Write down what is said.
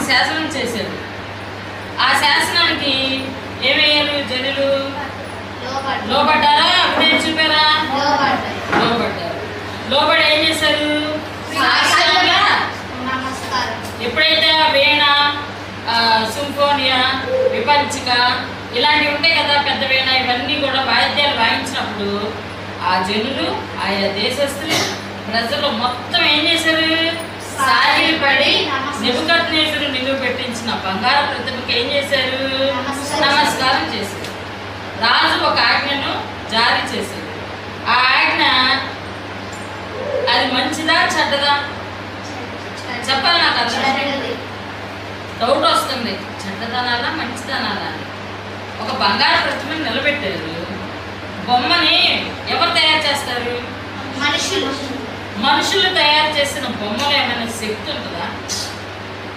శాసనం చేశారు. ఆ శాసనానికి ఏమయ్యారు జనులు? లోబడ్డారా? అప్పుడేం చూపారా? లోబడ్డారు. లోబడి ఏం చేశారు? సాష్టాంగ ఎప్పుడైతే వీణ, సింఫోనియా, విపంచిక ఇలాంటివి ఉంటాయి కదా, పెద్ద వీణ, ఇవన్నీ కూడా వాయిద్యాలు వాయించినప్పుడు ఆ జనులు, ఆయా దేశస్తులు, ప్రజలు మొత్తం ఏం చేశారు? సాగిలపడి నెబుకద్నెజరు నిలువ పెట్టించిన బంగారు ప్రతిమకి ఏం చేశారు? నమస్కారం చేశారు. రాజు ఒక ఆజ్ఞను జారీ చేశారు. ఆ ఆజ్ఞ అది మంచిదా చెడ్డదా చెప్పాలి. నాకు అర్థం డౌట్ వస్తుంది, చెడ్డదనాలా మంచిదనాలా అని. ఒక బంగారు ప్రతిమను నిలబెట్టారు. బొమ్మని ఎవరు తయారు చేస్తారు? మనుషులు తయారు చేసిన బొమ్మలో ఏమైనా శక్తి ఉంటుందా?